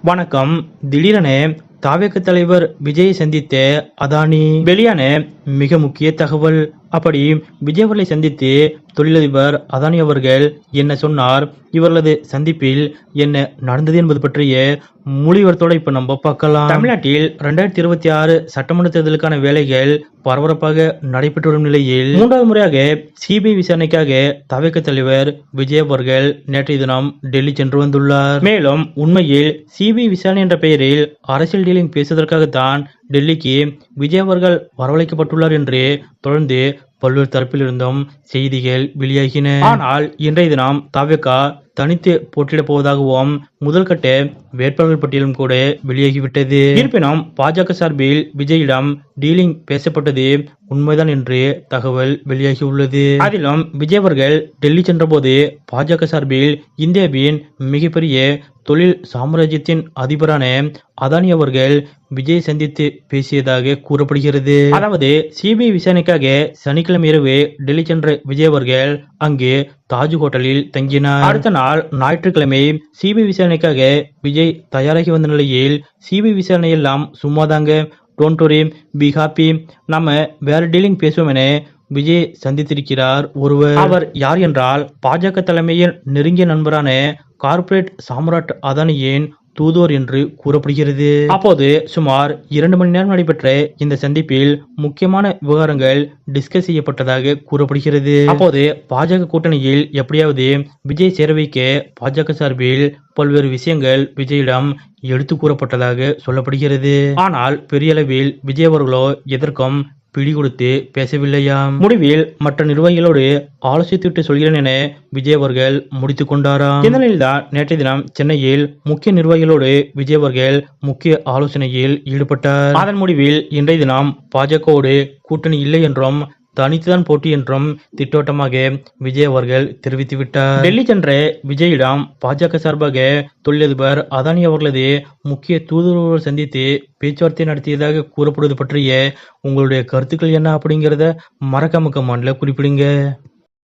வணக்கம். திடீரென தாவேக தலைவர் விஜயை சந்தித்த அதானி வெளியான மிக முக்கிய தகவல். அப்படி விஜய் அவர்களை சந்தித்து தொழிலதிபர் அதானி அவர்கள் என்ன சொன்னார், இவர்களது சந்திப்பில் என்ன நடந்தது என்பது பற்றிய மொழிவர்த்தோட இப்ப நம்ம பார்க்கலாம். தமிழ்நாட்டில் 2026 சட்டமன்ற தேர்தலுக்கான வேலைகள் பரபரப்பாக நடைபெற்று வரும் நிலையில் மூன்றாவது முறையாக சிபிஐ விசாரணைக்காக தவிக தலைவர் விஜய் அவர்கள் நேற்றைய தினம் டெல்லி சென்று வந்துள்ளார். மேலும் உண்மையில் சிபிஐ விசாரணை என்ற பெயரில் அரசியல் டீலிங் பேசுவதற்காகத்தான் டெல்லிக்கு விஜய் அவர்கள் வரவழைக்கப்பட்டுள்ளார் என்று தொடர்ந்து பல்வேறு தரப்பிலிருந்தும் செய்திகள் வெளியாகின. ஆனால் இன்றைய தினம் தவிக தனித்து போட்டியிடப் போவதாகவும் முதல் கட்ட வேட்பாளர்கள் பட்டியலும் கூட வெளியாகிவிட்டது. இருப்பினும் பாஜக சார்பில் விஜயிடம் டீலிங் பேசப்பட்டது உண்மைதான் என்று தகவல் வெளியாகியுள்ளது. அதிலும் விஜய் அவர்கள் டெல்லி சென்றபோது பாஜக சார்பில் இந்தியாவின் மிகப்பெரிய தொழில் சாம்ராஜ்யத்தின் அதிபரான அதானி அவர்கள் விஜய் சந்தித்து பேசியதாக கூறப்படுகிறது. அதாவது சிபிஐ விசாரணைக்காக சனிக்கிழமை இரவு டெல்லி சென்ற விஜய் அவர்கள் அங்கு தாஜ் ஹோட்டலில் தங்கினார். அடுத்த நாள் ஞாயிற்றுக்கிழமை சிபிஐ விசாரணைக்காக விஜய் தயாராகி வந்த நிலையில் சிபிஐ விசாரணை எல்லாம் சும்மாதாங்க, டோன்ட் வரி, பி ஹாப்பி, நம்ம வேற டீலிங் பேசுவோம் என விஜய் சந்தித்திருக்கிறார் ஒருவர். அவர் யார் என்றால் பாஜக தலைமையின் நெருங்கிய நண்பரான கார்ப்பரேட் சாம்ராட் அதானியின் தூதுவர் என்று கூறப்படுகிறது. அப்போது சுமார் 2 மணி நேரம் நடைபெற்ற இந்த சந்திப்பில் முக்கியமான விவகாரங்கள் டிஸ்கஸ் செய்யப்பட்டதாக கூறப்படுகிறது. அப்போது பாஜக கூட்டணியில் எப்படியாவது விஜய் சேர வைக்க பாஜக சார்பில் பல்வேறு விஷயங்கள் விஜயிடம் எடுத்து கூறப்பட்டதாக சொல்லப்படுகிறது. ஆனால் பெரிய அளவில் விஜய் அவர்களோ எதற்கும் பிடி கொடுத்து பேசவில்லையாம். முடிவில் மற்ற நிர்வாகிகளோடு ஆலோசித்துவிட்டு சொல்கிறேன் என விஜய் அவர்கள் முடித்துக் கொண்டாராம். இந்த நிலையில்தான் நேற்றைய தினம் சென்னையில் முக்கிய நிர்வாகிகளோடு விஜய் அவர்கள் முக்கிய ஆலோசனையில் ஈடுபட்டார். அதன் முடிவில் இன்றைய தினம் பாஜகவோடு கூட்டணி இல்லை என்றும் தனித்துதான் போட்டி என்றும் திட்டவட்டமாக விஜய் அவர்கள் தெரிவித்துவிட்டார். டெல்லி சென்ற விஜயிடம் பாஜக சார்பாக தொழிலதிபர் அதானி அவர்களது முக்கிய தூதுவர் சந்தித்து பேச்சுவார்த்தை நடத்தியதாக கூறப்படுவது பற்றிய உங்களுடைய கருத்துக்கள் என்ன அப்படிங்கிறத மறக்காம கமெண்ட்ல குறிப்பிடுங்க.